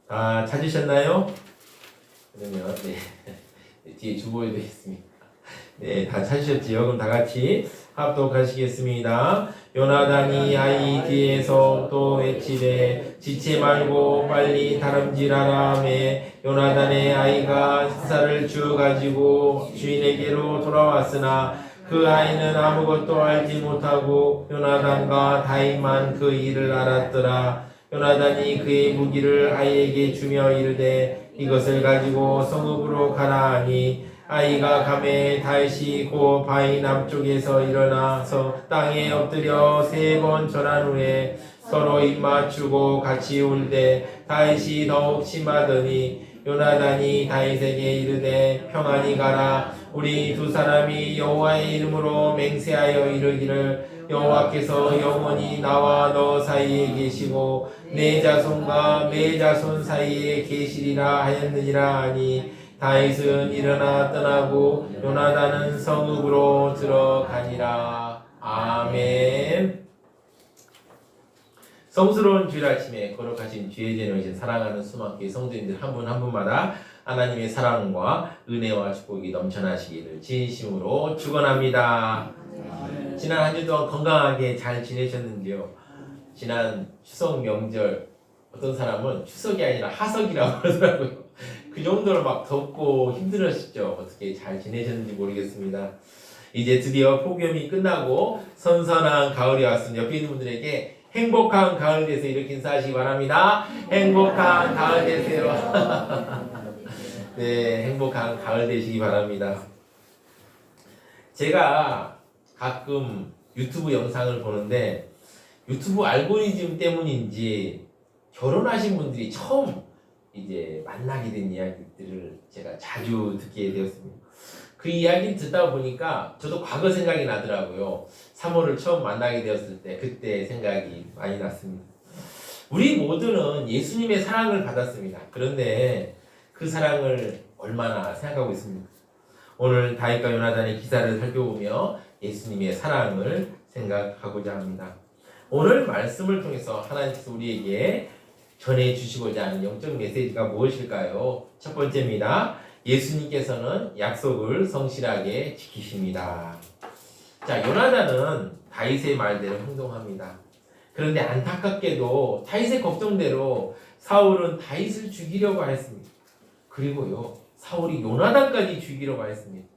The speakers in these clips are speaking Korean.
다 찾으셨나요? 그러면 뒤에 주보에도 있습니다. 다 찾으셨지요? 그럼 다 같이 합독하시겠습니다. 요나단이 아이 뒤에서 또 외치되 지체 말고 빨리 다름질하라매 요나단의 아이가 쌀을 주 가지고 주인에게로 돌아왔으나 그 아이는 아무것도 알지 못하고 요나단과 다윗만 그 일을 알았더라. 요나단이 그의 무기를 아이에게 주며 이르되 이것을 가지고 성읍으로 가라 하니 아이가 가매 다윗이 곧 바위 남쪽에서 일어나서 땅에 엎드려 3번 절한 후에 서로 입맞추고 같이 울되 다윗이 더욱 심하더니 요나단이 다윗에게 이르되 평안히 가라. 우리 두 사람이 여호와의 이름으로 맹세하여 이르기를 여호와께서 영원히 나와 너 사이에 계시고 내 자손과 내 자손 사이에 계시리라 하였느니라 하니 다윗은 일어나 떠나고 요나단은 성읍으로 들어가니라. 아멘. 성스러운 주일 아침에 거룩하신 주의 제노이신 사랑하는 수많은 성도님들 한 분 한 분마다 하나님의 사랑과 은혜와 축복이 넘쳐나시기를 진심으로 축원합니다. 지난 한 주 동안 건강하게 잘 지내셨는지요? 지난 추석 명절 어떤 사람은 추석이 아니라 하석이라고 그러더라고요. 그 정도로 막 덥고 힘들었죠. 어떻게 잘 지내셨는지 모르겠습니다. 이제 드디어 폭염이 끝나고 선선한 가을이 왔습니다. 옆에 있는 분들에게 행복한 가을 되세요 이렇게 인사하시기 바랍니다. 행복한 가을 되세요. 네, 행복한 가을 되시기 바랍니다. 제가 가끔 유튜브 영상을 보는데 유튜브 알고리즘 때문인지 결혼하신 분들이 처음 이제 만나게 된 이야기들을 제가 자주 듣게 되었습니다. 그 이야기 듣다 보니까 저도 과거 생각이 나더라고요. 3호를 처음 만나게 되었을 때 그때 생각이 많이 났습니다. 우리 모두는 예수님의 사랑을 받았습니다. 그런데 그 사랑을 얼마나 생각하고 있습니까? 오늘 다윗과 요나단의 기사를 살펴보며 예수님의 사랑을 생각하고자 합니다. 오늘 말씀을 통해서 하나님께서 우리에게 전해주시고자 하는 영적 메시지가 무엇일까요? 첫 번째입니다. 예수님께서는 약속을 성실하게 지키십니다. 자, 요나단은 다윗의 말대로 행동합니다. 그런데 안타깝게도 다윗의 걱정대로 사울은 다윗을 죽이려고 했습니다. 그리고요, 사울이 요나단까지 죽이려고 했습니다.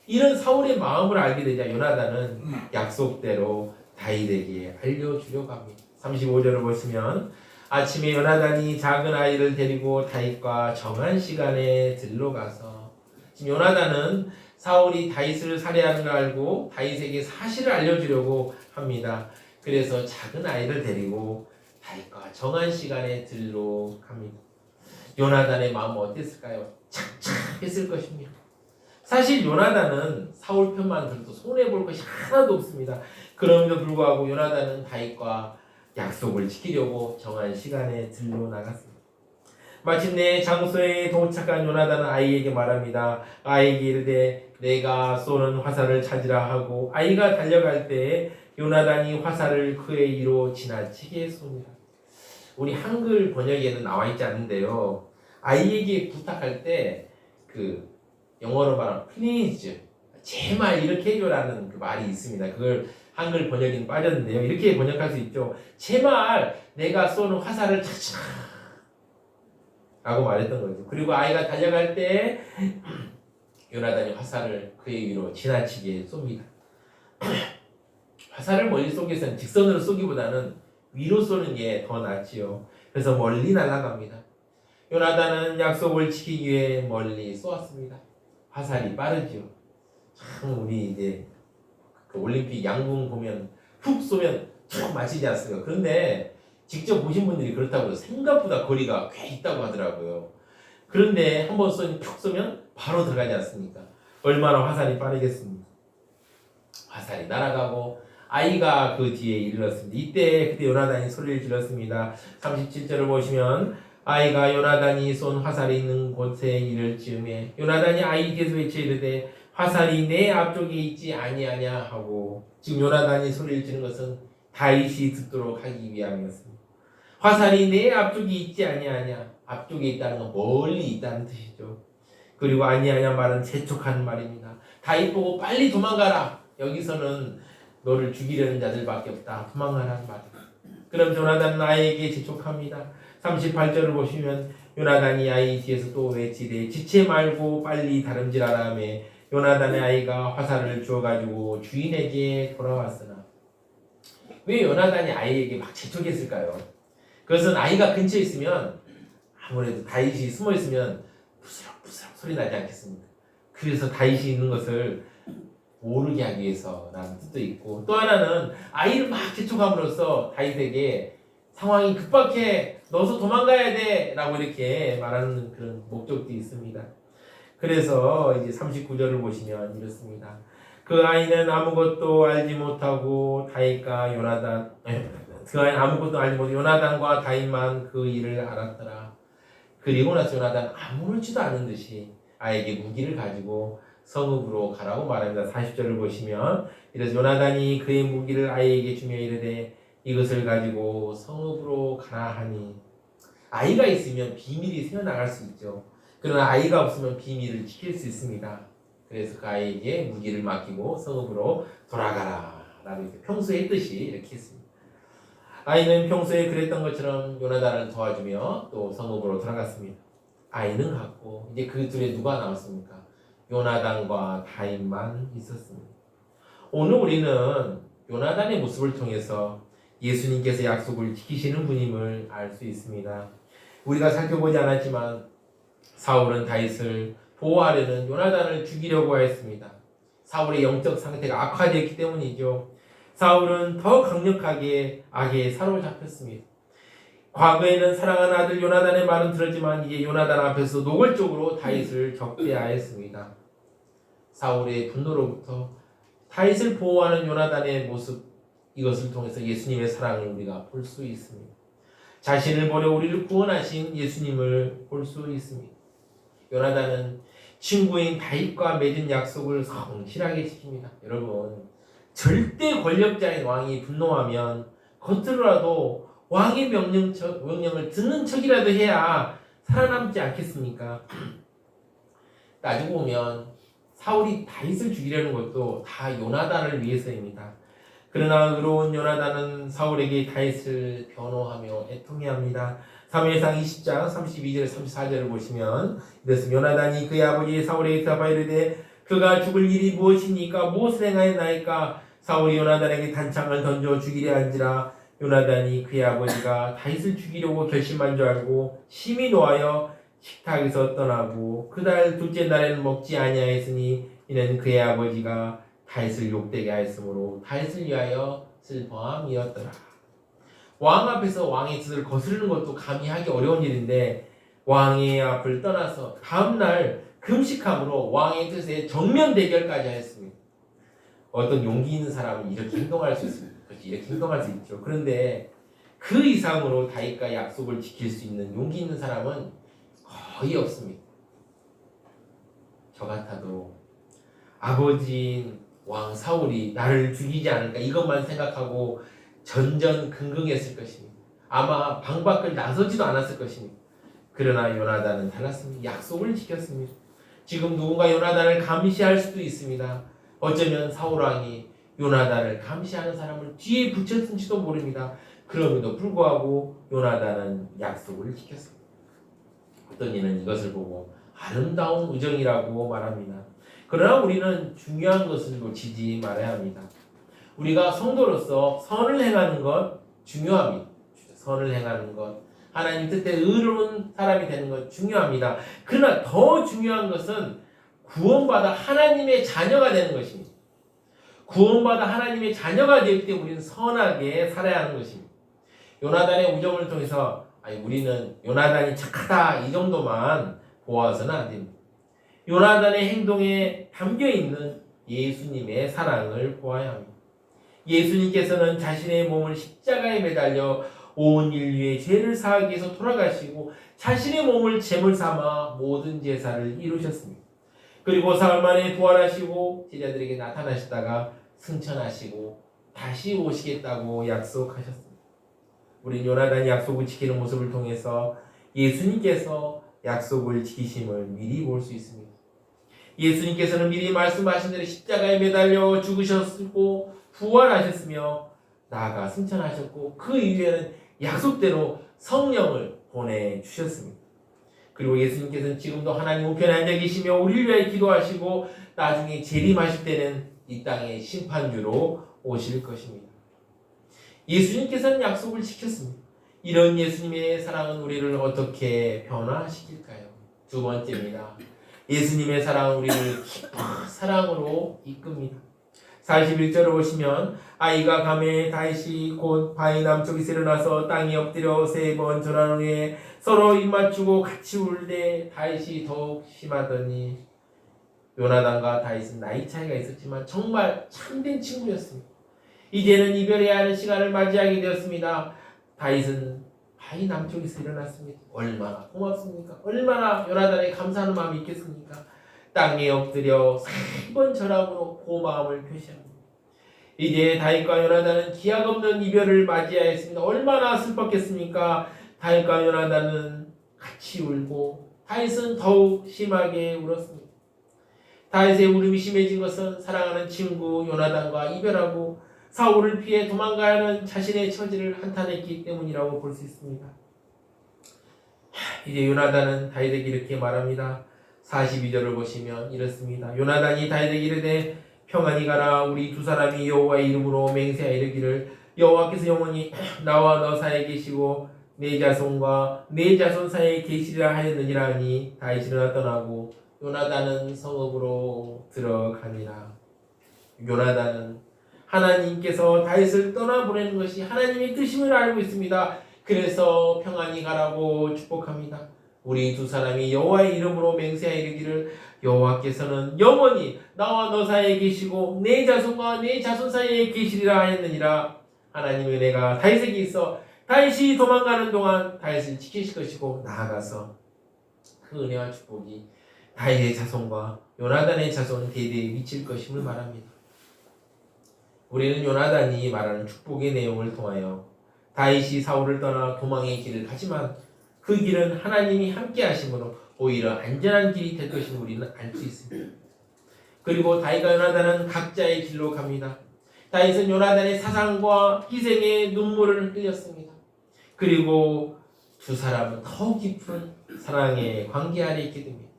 이런 사울의 마음을 알게 되자 요나단은 약속대로 다윗에게 알려주려고 합니다. 35절을 보시면 아침에 요나단이 작은 아이를 데리고 다윗과 정한 시간에 들러가서 지금 요나단은 사울이 다윗을 살해하는 걸 알고 다윗에게 사실을 알려주려고 합니다. 그래서 작은 아이를 데리고 다윗과 정한 시간에 들러갑니다. 요나단의 마음은 어땠을까요? 착착했을 것입니다. 사실 요나단은 사울 편만 들어도 손해볼 것이 하나도 없습니다. 그럼에도 불구하고 요나단은 다윗과 약속을 지키려고 정한 시간에 들러 나갔습니다. 마침내 장소에 도착한 요나단은 아이에게 말합니다. 아이에게 이르되 내가 쏘는 화살을 찾으라 하고 아이가 달려갈 때 요나단이 화살을 그의 위로 지나치게 쏩니다. 우리 한글 번역에는 나와 있지 않는데요. 아이에게 부탁할 때 그 영어로 말하면 please 제발 이렇게 해줘라는 그 말이 있습니다. 그걸 한글 번역에는 빠졌는데요. 이렇게 번역할 수 있죠. 제발 내가 쏘는 화살을 찾아 라고 말했던 거죠. 그리고 아이가 달려갈 때 요나단이 화살을 그의 위로 지나치게 쏩니다. 화살을 멀리 쏘기 위해서는 직선으로 쏘기보다는 위로 쏘는 게 더 낫지요. 그래서 멀리 날아갑니다. 요나단은 약속을 지키기 위해 멀리 쏘았습니다. 화살이 빠르지요. 참 우리 이제 그 올림픽 양궁 보면 훅 쏘면 툭 맞히지 않습니까? 그런데 직접 보신 분들이 그렇다고 해서 생각보다 거리가 꽤 있다고 하더라고요. 그런데 한번 쏘면 툭 쏘면 바로 들어가지 않습니까? 얼마나 화살이 빠르겠습니까? 화살이 날아가고 아이가 그 뒤에 이르렀습니다. 그때 요나단이 소리를 질렀습니다. 37절을 보시면 아이가 요나단이 쏜 화살이 있는 곳에 이를 즈음에 요나단이 아이 뒤에서 외쳐 이르되 화살이 내 앞쪽에 있지 아니하냐 하고 지금 요나단이 소리를 지르는 것은 다윗이 듣도록 하기 위함이었습니다. 화살이 내 앞쪽에 있지 아니하냐. 앞쪽에 있다는 건 멀리 있다는 뜻이죠. 그리고 아니하냐 말은 재촉하는 말입니다. 다윗 보고 빨리 도망가라. 여기서는 너를 죽이려는 자들밖에 없다. 도망가라는 말입니다. 그럼 요나단은 아이에게 재촉합니다. 38절을 보시면 요나단이 아이 뒤에서 또 외치되 지체 말고 빨리 다름질하라며 요나단의 아이가 화살을 주어가지고 주인에게 돌아왔으나. 왜 요나단이 아이에게 막 재촉했을까요? 그것은 아이가 근처에 있으면 아무래도 다윗이 숨어 있으면 부스럭부스럭 소리 나지 않겠습니까? 그래서 다윗이 있는 것을 모르게 하기 위해서라는 뜻도 있고, 또 하나는 아이를 막 재촉함으로써 다윗에게 상황이 급박해, 너서 도망가야 돼 라고 이렇게 말하는 그런 목적도 있습니다. 그래서 이제 39절을 보시면 이렇습니다. 그 아이는 아무것도 알지 못하고 다윗과 요나단, 그 아이는 아무것도 알지 못하고 요나단과 다윗만 그 일을 알았더라. 그리고 나서 요나단 아무렇지도 않은 듯이 아이에게 무기를 가지고 성읍으로 가라고 말합니다. 40절을 보시면 이래서 요나단이 그의 무기를 아이에게 주며 이르되 이것을 가지고 성읍으로 가라 하니. 아이가 있으면 비밀이 새어나갈 수 있죠. 그러나 아이가 없으면 비밀을 지킬 수 있습니다. 그래서 그 아이에게 무기를 맡기고 성읍으로 돌아가라 라고 평소에 했듯이 이렇게 했습니다. 아이는 평소에 그랬던 것처럼 요나단을 도와주며 또 성읍으로 돌아갔습니다. 아이는 갔고 이제 그 둘에 누가 남았습니까? 요나단과 다윗만 있었습니다. 오늘 우리는 요나단의 모습을 통해서 예수님께서 약속을 지키시는 분임을 알 수 있습니다. 우리가 살펴보지 않았지만 사울은 다윗을 보호하려는 요나단을 죽이려고 했습니다. 사울의 영적 상태가 악화되었기 때문이죠. 사울은 더 강력하게 악에 사로잡혔습니다. 과거에는 사랑하는 아들 요나단의 말은 들었지만 이제 요나단 앞에서 노골적으로 다윗을 적대하였습니다. 사울의 분노로부터 다윗을 보호하는 요나단의 모습, 이것을 통해서 예수님의 사랑을 우리가 볼 수 있습니다. 자신을 버려 우리를 구원하신 예수님을 볼 수 있습니다. 요나단은 친구인 다윗과 맺은 약속을 성실하게 지킵니다. 여러분, 절대 권력자인 왕이 분노하면 겉으로라도 왕의 명령을 듣는 척이라도 해야 살아남지 않겠습니까? 따지고 보면 사울이 다윗을 죽이려는 것도 다 요나단을 위해서입니다. 그러나 의로운 요나단은 사울에게 다윗을 변호하며 애통해합니다. 사무엘상 20장 32절 34절을 보시면 이래서 요나단이 그의 아버지 사울에게 대답하여 이르되 그가 죽을 일이 무엇입니까? 무엇을 행하였나이까? 사울이 요나단에게 단창을 던져 죽이려 한지라. 요나단이 그의 아버지가 다윗을 죽이려고 결심한 줄 알고 심히 노하여 식탁에서 떠나고 그달 둘째 날에는 먹지 아니하였으니 이는 그의 아버지가 다윗을 욕되게 하였으므로 다윗을 위하여 슬퍼함이었더라. 왕 앞에서 왕의 뜻을 거스르는 것도 감히 하기 어려운 일인데 왕의 앞을 떠나서 다음날 금식함으로 왕의 뜻에 정면 대결까지 하였습니다. 어떤 용기 있는 사람은 이렇게 행동할 수 있습니다. 그렇지, 이렇게 행동할 수 있죠. 그런데 그 이상으로 다윗과 약속을 지킬 수 있는 용기 있는 사람은 거의 없습니다. 저 같아도 아버지인 왕 사울이 나를 죽이지 않을까 이것만 생각하고 전전긍긍했을 것입니다. 아마 방 밖을 나서지도 않았을 것입니다. 그러나 요나단은 달랐습니다. 약속을 지켰습니다. 지금 누군가 요나단을 감시할 수도 있습니다. 어쩌면 사울왕이 요나단을 감시하는 사람을 뒤에 붙였을지도 모릅니다. 그럼에도 불구하고 요나단은 약속을 지켰습니다. 어떤 이는 이것을 보고 아름다운 우정이라고 말합니다. 그러나 우리는 중요한 것을 놓치지 말아야 합니다. 우리가 성도로서 선을 행하는 것 중요합니다. 선을 행하는 것, 하나님 뜻에 의로운 사람이 되는 것 중요합니다. 그러나 더 중요한 것은 구원받아 하나님의 자녀가 되는 것입니다. 구원받아 하나님의 자녀가 되기 때문에 우리는 선하게 살아야 하는 것입니다. 요나단의 우정을 통해서 우리는 요나단이 착하다 이 정도만 보아서는 안 됩니다. 요나단의 행동에 담겨있는 예수님의 사랑을 보아야 합니다. 예수님께서는 자신의 몸을 십자가에 매달려 온 인류의 죄를 사하기 위해서 돌아가시고 자신의 몸을 제물 삼아 모든 제사를 이루셨습니다. 그리고 사흘 만에 부활하시고 제자들에게 나타나시다가 승천하시고 다시 오시겠다고 약속하셨습니다. 우리 요나단이 약속을 지키는 모습을 통해서 예수님께서 약속을 지키심을 미리 볼 수 있습니다. 예수님께서는 미리 말씀하신 대로 십자가에 매달려 죽으셨고 부활하셨으며 나아가 승천하셨고 그 이후에는 약속대로 성령을 보내주셨습니다. 그리고 예수님께서는 지금도 하나님 우편에 앉아 계시며 우리를 위하여 기도하시고 나중에 재림하실 때는 이 땅의 심판주로 오실 것입니다. 예수님께서는 약속을 지켰습니다. 이런 예수님의 사랑은 우리를 어떻게 변화시킬까요? 두 번째입니다. 예수님의 사랑은 우리를 깊은 사랑으로 이끕니다. 41절을 보시면 아이가 감에 다윗이 곧 바위 남쪽에서 일어나서 땅에 엎드려 3번 절한 후에 서로 입맞추고 같이 울되 다윗이 더욱 심하더니 요나단과 다윗은 나이 차이가 있었지만 정말 참된 친구였습니다. 이제는 이별해야 하는 시간을 맞이하게 되었습니다. 다윗은 바위 남쪽에서 일어났습니다. 얼마나 고맙습니까? 얼마나 요나단에 감사하는 마음이 있겠습니까? 땅에 엎드려 3번 절함으로 고마움을 표시합니다. 이제 다윗과 요나단은 기약 없는 이별을 맞이하였습니다. 얼마나 슬펐겠습니까? 다윗과 요나단은 같이 울고 다윗은 더욱 심하게 울었습니다. 다윗의 울음이 심해진 것은 사랑하는 친구 요나단과 이별하고 사울을 피해 도망가는 자신의 처지를 한탄했기 때문이라고 볼 수 있습니다. 이제 요나단은 다윗에게 이렇게 말합니다. 42절을 보시면 이렇습니다. 요나단이 다윗에게 이르되 평안히 가라. 우리 두 사람이 여호와의 이름으로 맹세하여 이르기를 여호와께서 영원히 나와 너 사이에 계시고 내 자손과 내 자손 사이에 계시리라 하였느니라 하니 다윗이 일어나 떠나고 요나단은 성읍으로 들어가니라. 요나단은 하나님께서 다윗을 떠나보내는 것이 하나님의 뜻임을 알고 있습니다. 그래서 평안히 가라고 축복합니다. 우리 두 사람이 여호와의 이름으로 맹세하여 이르기를 여호와께서는 영원히 나와 너 사이에 계시고 내 자손과 내 자손 사이에 계시리라 하였느니라. 하나님의 은혜가 다윗에게 있어 다윗이 도망가는 동안 다윗을 지키실 것이고 나아가서 그 은혜와 축복이 다윗의 자손과 요나단의 자손 대대에 미칠 것임을 말합니다. 우리는 요나단이 말하는 축복의 내용을 통하여 다윗이 사울을 떠나 도망의 길을 가지만 그 길은 하나님이 함께 하심으로 오히려 안전한 길이 될 것임을 우리는 알 수 있습니다. 그리고 다윗과 요나단은 각자의 길로 갑니다. 다윗은 요나단의 사상과 희생의 눈물을 흘렸습니다. 그리고 두 사람은 더 깊은 사랑의 관계 아래 있게 됩니다.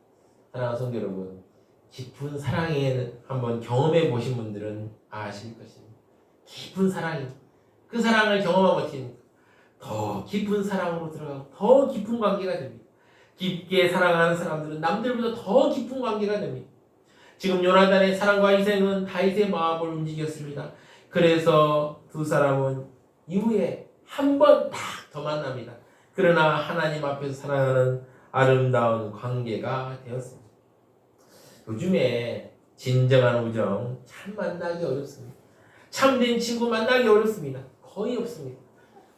사랑하는 성도 여러분, 깊은 사랑에 한번 경험해 보신 분들은 아실 것입니다. 깊은 사랑이 그 사랑을 경험하고 더 깊은 사랑으로 들어가고 더 깊은 관계가 됩니다. 깊게 사랑하는 사람들은 남들보다 더 깊은 관계가 됩니다. 지금 요나단의 사랑과 희생은 다윗의 마음을 움직였습니다. 그래서 두 사람은 이후에 한 번 딱 더 만납니다. 그러나 하나님 앞에서 사랑하는 아름다운 관계가 되었습니다. 요즘에 진정한 우정 참 만나기 어렵습니다. 참된 친구 만나기 어렵습니다. 거의 없습니다.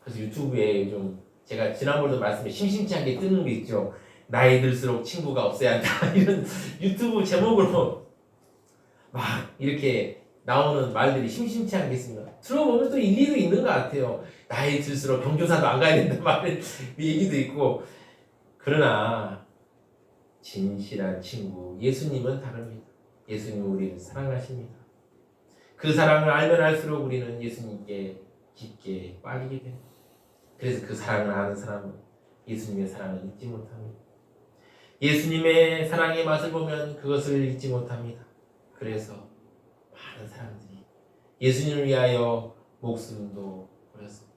그래서 유튜브에 요즘 제가 지난번에도 말씀해 심심치 않게 뜨는 게 있죠. 나이 들수록 친구가 없어야 한다 이런 유튜브 제목으로 막 이렇게 나오는 말들이 심심치 않겠습니다. 들어보면 또 일리도 있는 것 같아요. 나이 들수록 경조사도 안 가야 된다는 말은 얘기도 있고. 그러나 진실한 친구 예수님은 다릅니다. 예수님은 우리를 사랑하십니다. 그 사랑을 알면 알수록 우리는 예수님께 깊게 빠지게 됩니다. 그래서 그 사랑을 아는 사람은 예수님의 사랑을 잊지 못합니다. 예수님의 사랑의 맛을 보면 그것을 잊지 못합니다. 그래서 많은 사람들이 예수님을 위하여 목숨도 버렸습니다.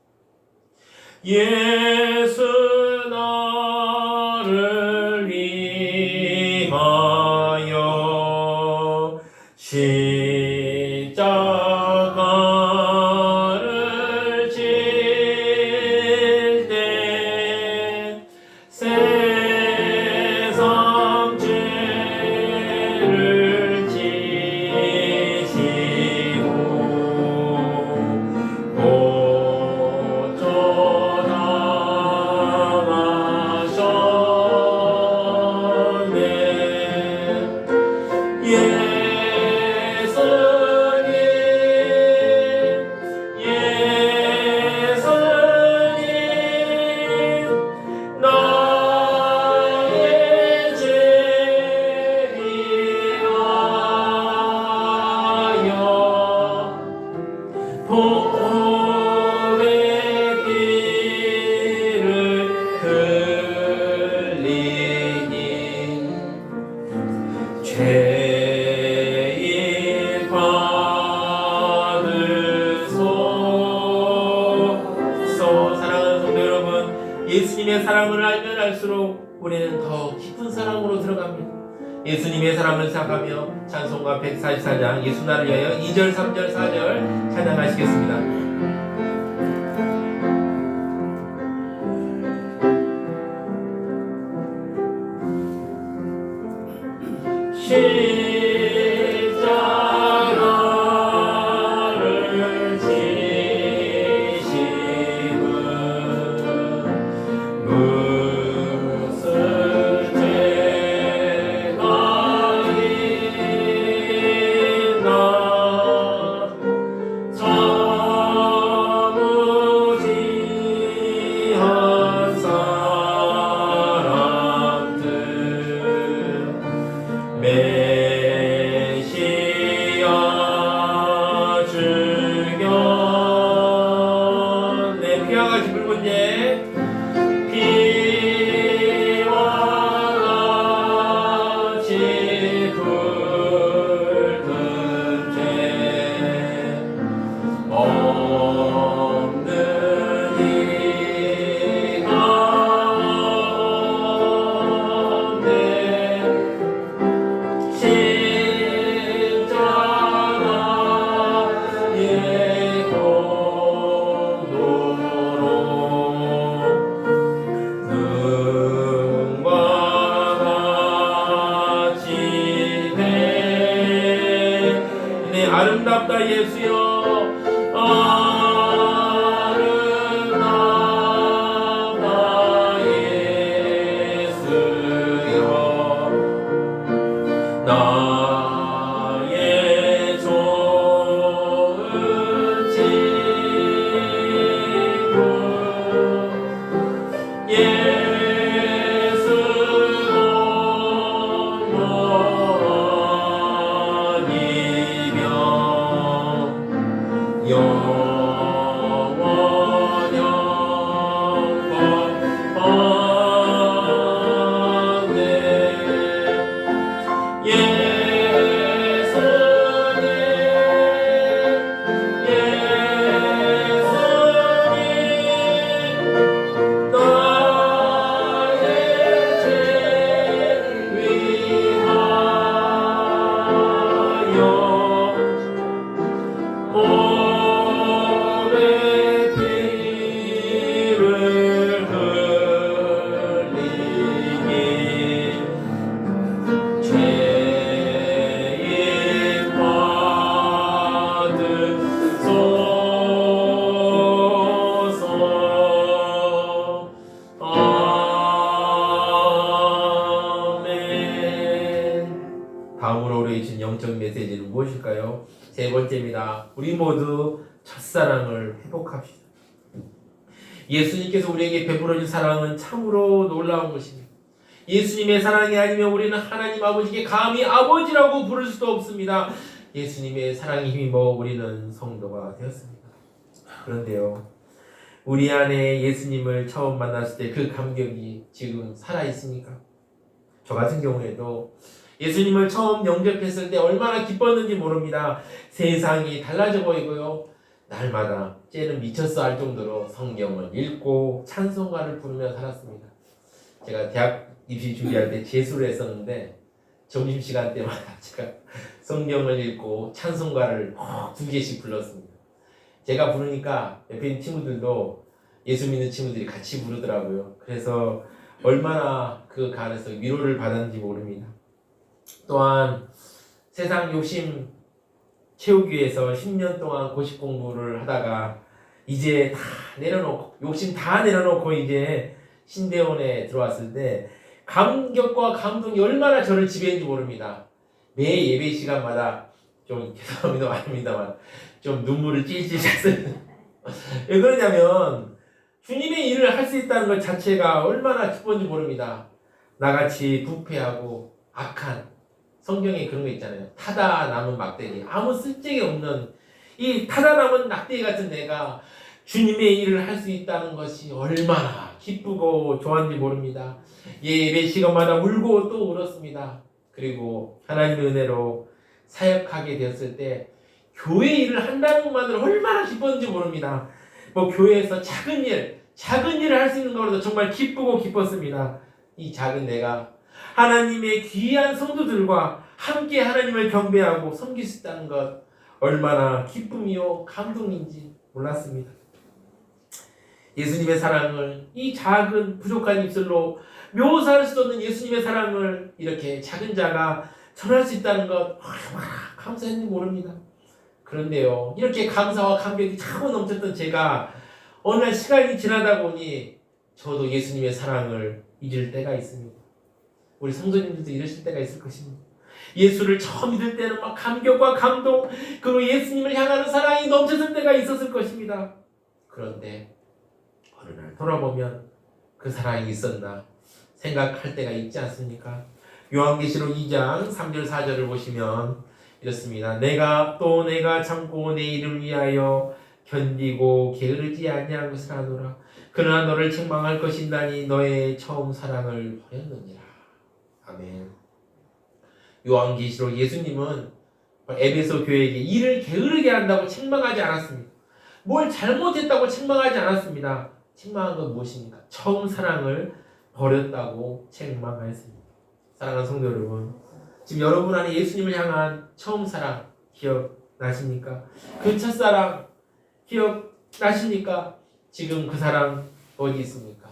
예수 나를 위하여 십자가를 질 때 세상 죄를 지시고 고쳐당하신 사랑을 알면 알수록 우리는 더 깊은 사랑으로 들어갑니다. 예수님의 사랑을 생각하며 찬송가 144장 예수 나를 위하여 2절 3절 4절 찬양하시겠습니다. 십자가를 지시고 무슨 죄가 있나 자무지한 사람들 메시아 주여 내 피와 같이 붉은 죄 피와 같이 붉은 죄 없는 이 가운데 십자가의 공로로 등과 같이 되네. 아름답다 예수여 아름답다 예수여 나의 좋은 친구 예수 영원이며 영원영원네 다음으로 우리에게 주신 영적 메시지는 무엇일까요? 세 번째입니다. 우리 모두 첫사랑을 회복합시다. 예수님께서 우리에게 베풀어 준 사랑은 참으로 놀라운 것입니다. 예수님의 사랑이 아니면 우리는 하나님 아버지께 감히 아버지라고 부를 수도 없습니다. 예수님의 사랑에 힘입어 우리는 성도가 되었습니다. 그런데요, 우리 안에 예수님을 처음 만났을 때 그 감격이 지금 살아있습니까? 저 같은 경우에도 예수님을 처음 영접했을 때 얼마나 기뻤는지 모릅니다. 세상이 달라져 보이고요, 날마다 쟤는 미쳤어 할 정도로 성경을 읽고 찬송가를 부르며 살았습니다. 제가 대학 입시 준비할 때 재수를 했었는데 점심시간 때마다 제가 성경을 읽고 찬송가를 꼭 2개씩 불렀습니다. 제가 부르니까 옆에 있는 친구들도 예수 믿는 친구들이 같이 부르더라고요. 그래서 얼마나 그 간에서 위로를 받았는지 모릅니다. 또한 세상 욕심 채우기 위해서 10년 동안 고시 공부를 하다가 이제 다 내려놓고 욕심 다 내려놓고 이제 신대원에 들어왔을 때 감격과 감동이 얼마나 저를 지배했는지 모릅니다. 매 예배 시간마다 좀 죄송합니다 말입니다만 좀 눈물을 찔찔 찼어요. 왜 그러냐면 주님의 일을 할 수 있다는 것 자체가 얼마나 기쁜지 모릅니다. 나같이 부패하고 악한, 성경에 그런 거 있잖아요. 타다 남은 막대기, 아무 쓸데기 없는 이 타다 남은 막대기 같은 내가 주님의 일을 할 수 있다는 것이 얼마나 기쁘고 좋았는지 모릅니다. 예배 시간마다 울고 또 울었습니다. 그리고 하나님의 은혜로 사역하게 되었을 때 교회 일을 한다는 것만으로 얼마나 기뻤는지 모릅니다. 뭐 교회에서 작은 일, 작은 일을 할 수 있는 것으로도 정말 기쁘고 기뻤습니다. 이 작은 내가 하나님의 귀한 성도들과 함께 하나님을 경배하고 섬길 수 있다는 것, 얼마나 기쁨이요 감동인지 몰랐습니다. 예수님의 사랑을 이 작은 부족한 입술로 묘사할 수 없는 예수님의 사랑을 이렇게 작은 자가 전할 수 있다는 것, 얼마나 감사했는지 모릅니다. 그런데요, 이렇게 감사와 감격이 차고 넘쳤던 제가 어느 날 시간이 지나다 보니 저도 예수님의 사랑을 잊을 때가 있습니다. 우리 성도님들도 이러실 때가 있을 것입니다. 예수를 처음 믿을 때는 막 감격과 감동, 그리고 예수님을 향하는 사랑이 넘쳤을 때가 있었을 것입니다. 그런데 어느 날 돌아보면 그 사랑이 있었나 생각할 때가 있지 않습니까? 요한계시록 2장 3절 4절을 보시면 이렇습니다. 내가 참고 내 이름 위하여 견디고 게으르지 아니한 것을 아노라. 그러나 너를 책망할 것인다니 너의 처음 사랑을 버렸느니라. 아멘. 요한계시록 예수님은 에베소 교회에게 일을 게으르게 한다고 책망하지 않았습니다. 뭘 잘못했다고 책망하지 않았습니다. 책망한 건 무엇입니까? 처음 사랑을 버렸다고 책망하였습니다. 사랑하는 성도 여러분, 지금 여러분 안에 예수님을 향한 처음 사랑 기억나십니까? 그 첫사랑 기억나십니까? 지금 그 사랑 어디 있습니까?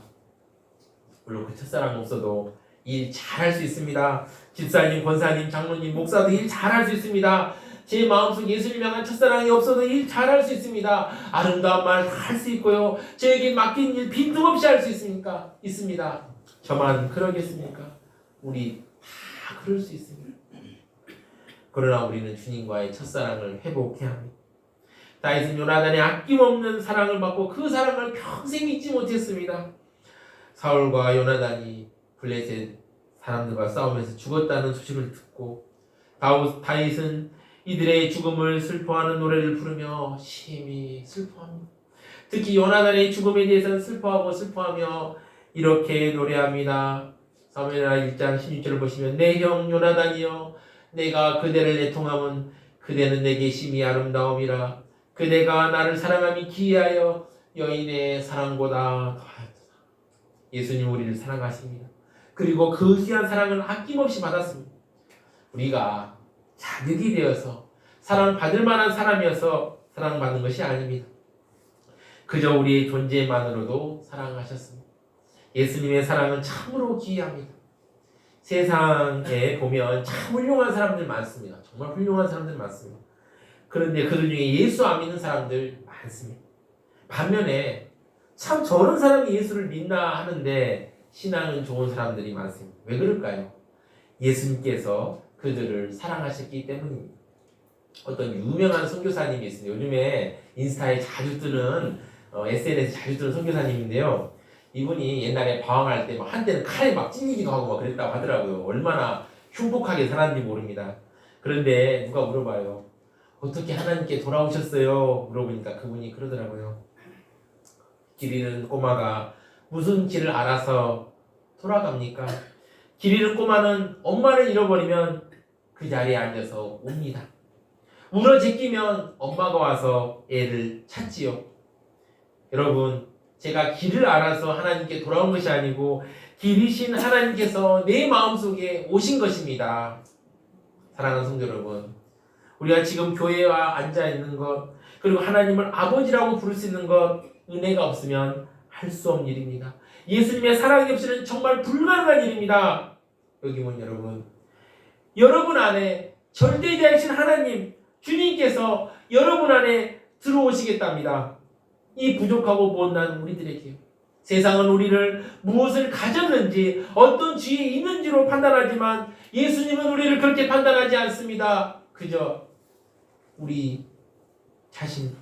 물론 그 첫사랑 없어도 일 잘할 수 있습니다. 집사님, 권사님, 장로님, 목사도 일 잘할 수 있습니다. 제 마음속 예수님 향한 첫사랑이 없어도 일 잘할 수 있습니다. 아름다운 말 할 수 있고요. 저에게 맡긴 일 빈틈없이 할 수 있습니다. 저만 그러겠습니까? 우리 다 그럴 수 있습니다. 그러나 우리는 주님과의 첫사랑을 회복해야 합니다. 다윗은 요나단의 아낌없는 사랑을 받고 그 사랑을 평생 잊지 못했습니다. 사울과 요나단이 블레셋 사람들과 싸우면서 죽었다는 소식을 듣고 다윗은 이들의 죽음을 슬퍼하는 노래를 부르며 심히 슬퍼합니다. 특히 요나단의 죽음에 대해서는 슬퍼하며 이렇게 노래합니다. 사무엘하 1장 16절을 보시면 내 형 요나단이여 내가 그대를 애통함은 그대는 내게 심히 아름다움이라. 그대가 나를 사랑함이 기이하여 여인의 사랑보다 더하였다. 예수님 우리를 사랑하십니다. 그리고 그 귀한 사랑을 아낌없이 받았습니다. 우리가 자격이 되어서 사랑받을 만한 사람이어서 사랑받는 것이 아닙니다. 그저 우리의 존재만으로도 사랑하셨습니다. 예수님의 사랑은 참으로 기이합니다. 세상에 보면 참 훌륭한 사람들 많습니다. 정말 훌륭한 사람들 많습니다. 그런데 그들 중에 예수 안 믿는 사람들 많습니다. 반면에 참 저런 사람이 예수를 믿나 하는데 신앙은 좋은 사람들이 많습니다. 왜 그럴까요? 예수님께서 그들을 사랑하셨기 때문입니다. 어떤 유명한 선교사님이 있습니다. 요즘에 인스타에 자주 뜨는 SNS에 자주 뜨는 선교사님인데요. 이분이 옛날에 방황할 때 한때는 칼에 막 찔리기도 하고 막 그랬다고 하더라고요. 얼마나 흉폭하게 살았는지 모릅니다. 그런데 누가 물어봐요. 어떻게 하나님께 돌아오셨어요? 물어보니까 그분이 그러더라고요. 길 잃은 꼬마가 무슨 길을 알아서 돌아갑니까? 길 잃은 꼬마는 엄마를 잃어버리면 그 자리에 앉아서 웁니다. 울어 제끼면 엄마가 와서 애를 찾지요. 여러분, 제가 길을 알아서 하나님께 돌아온 것이 아니고 길이신 하나님께서 내 마음속에 오신 것입니다. 사랑하는 성도 여러분, 우리가 지금 교회와 앉아있는 것, 그리고 하나님을 아버지라고 부를 수 있는 것, 은혜가 없으면 할 수 없는 일입니다. 예수님의 사랑이 없이는 정말 불가능한 일입니다. 여기 보면 여러분 안에 절대자이신 하나님, 주님께서 여러분 안에 들어오시겠답니다. 이 부족하고 못난 우리들에게 세상은 우리를 무엇을 가졌는지 어떤 지혜에 있는지로 판단하지만 예수님은 우리를 그렇게 판단하지 않습니다. 그저 우리 자신,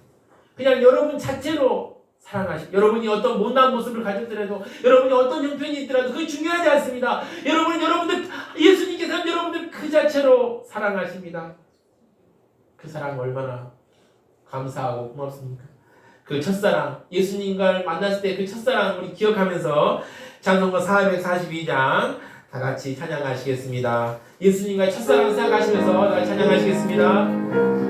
그냥 여러분 자체로 사랑하시고, 여러분이 어떤 못난 모습을 가졌더라도, 여러분이 어떤 형편이 있더라도 그게 중요하지 않습니다. 예수님께서는 여러분들 그 자체로 사랑하십니다. 그 사랑 얼마나 감사하고 고맙습니까? 그 첫사랑, 예수님과 만났을 때 그 첫사랑 우리 기억하면서 찬송가 442장 다 같이 찬양하시겠습니다. 예수님과 첫사랑 생각하시면서 다 같이 찬양하시겠습니다.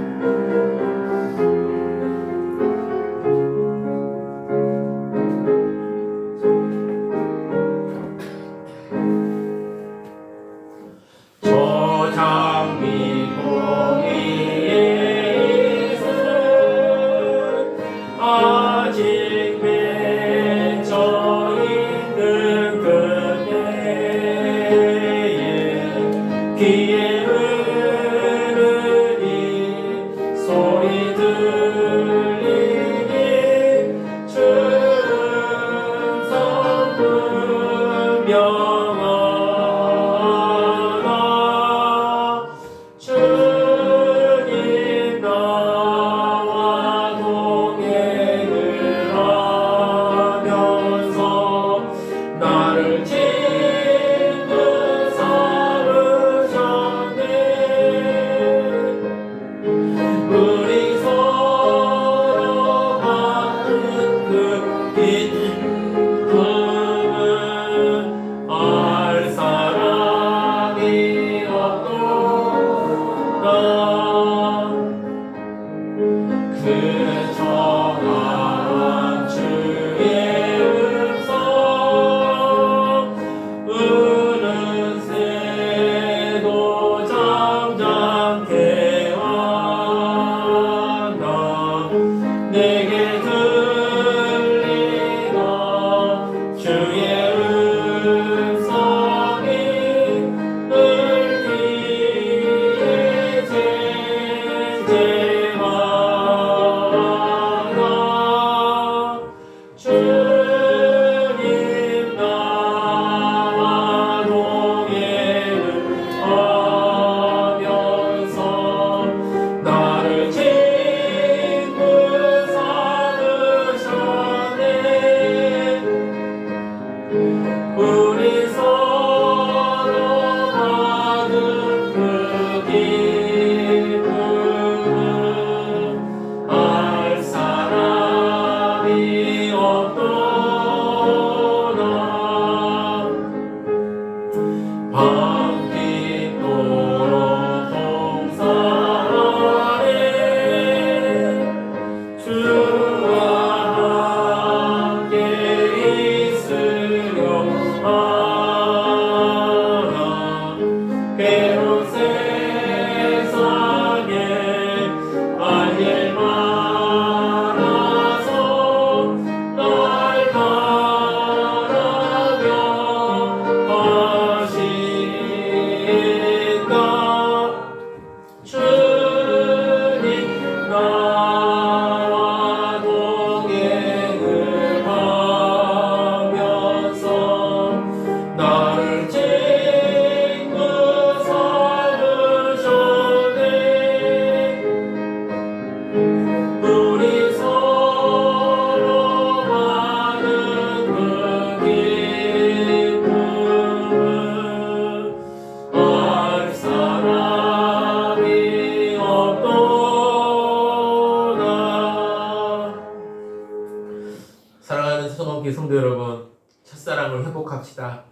성도 여러분, 첫사랑을 회복합시다.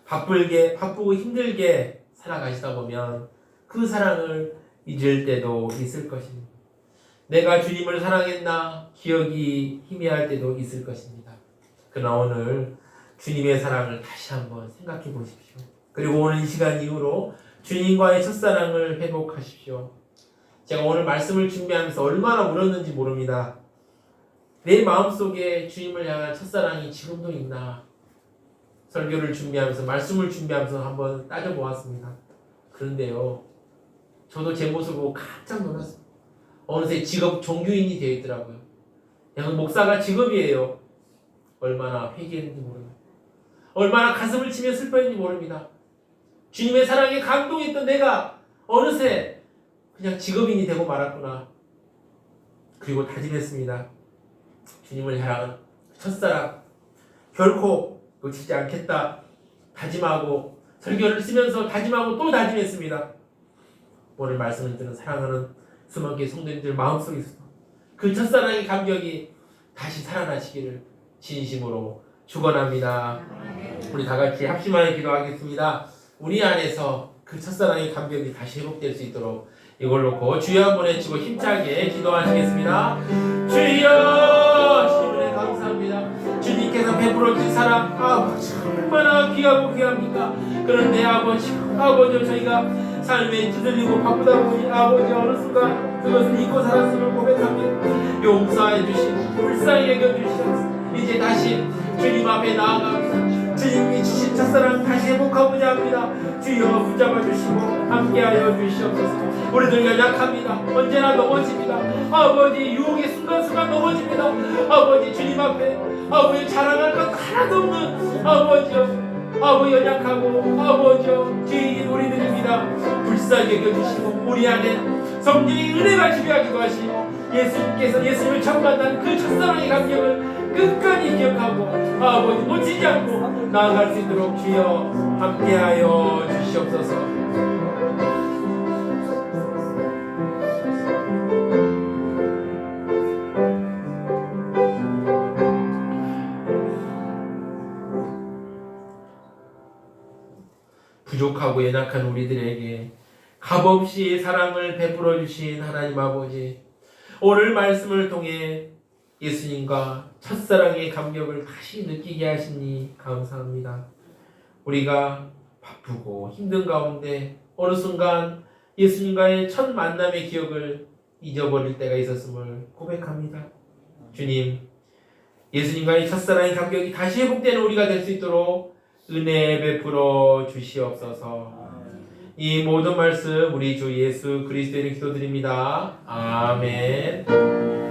바쁘고 힘들게 살아가시다 보면 그 사랑을 잊을 때도 있을 것입니다. 내가 주님을 사랑했나 기억이 희미할 때도 있을 것입니다. 그러나 오늘 주님의 사랑을 다시 한번 생각해 보십시오. 그리고 오늘 이 시간 이후로 주님과의 첫사랑을 회복하십시오. 제가 오늘 말씀을 준비하면서 얼마나 울었는지 모릅니다. 내 마음속에 주님을 향한 첫사랑이 지금도 있나? 설교를 준비하면서 말씀을 준비하면서 한번 따져보았습니다. 그런데요, 저도 제 모습을 보고 깜짝 놀랐습니다. 어느새 직업 종교인이 되어 있더라고요. 그냥 목사가 직업이에요. 얼마나 회개했는지 모릅니다. 얼마나 가슴을 치며 슬퍼했는지 모릅니다. 주님의 사랑에 감동했던 내가 어느새 그냥 직업인이 되고 말았구나. 그리고 다짐했습니다. 주님을 향한 첫사랑 결코 놓치지 않겠다 다짐하고 설교를 쓰면서 다짐하고 또 다짐했습니다. 오늘 말씀을 듣는 사랑하는 수많은 성도님들 마음속에서 그 첫사랑의 감격이 다시 살아나시기를 진심으로 축원합니다. 우리 다 같이 합심하여 기도하겠습니다. 우리 안에서 그 첫사랑의 감격이 다시 회복될 수 있도록 이걸 놓고 주여 한번 외치고 힘차게 기도하시겠습니다. 주여, 주님을 감사합니다. 주님께서 베풀어 주신 사랑, 아버지 얼마나 귀하고 귀합니까? 그런데 아버지 저희가 삶에 찌들리고 바쁘다 보니 아버지 어느 순간 그것을 잊고 살았음을 고백합니다. 용서해 주시고 불쌍히 여겨주시옵소서. 이제 다시 주님 앞에 나아갑니다. 주님이 주신 첫사랑 다시 회복하고자 합니다. 주여 붙잡아 주시고 함께하여 주시옵소서. 우리들 연약합니다. 언제나 넘어집니다. 아버지 유혹의 순간순간 넘어집니다. 아버지 주님 앞에 아버지 자랑할 것 하나도 없는 아버지여 아버지 연약하고 아버지여 죄인인 우리들입니다. 불쌍히 여겨주시고 우리 안에 성령의 은혜가 지배하기도 하시고 예수님께서 예수님을 처음 만난 그 첫사랑의 감격을 끝까지 기억하고 아버지 놓치지 않고 나아갈 수 있도록 주여 함께하여 주시옵소서. 부족하고 연약한 우리들에게 값없이 사랑을 베풀어 주신 하나님 아버지, 오늘 말씀을 통해 예수님과 첫사랑의 감격을 다시 느끼게 하시니 감사합니다. 우리가 바쁘고 힘든 가운데 어느 순간 예수님과의 첫 만남의 기억을 잊어버릴 때가 있었음을 고백합니다. 주님, 예수님과의 첫사랑의 감격이 다시 회복되는 우리가 될 수 있도록 은혜 베풀어 주시옵소서. 이 모든 말씀 우리 주 예수 그리스도의 기도드립니다. 아멘.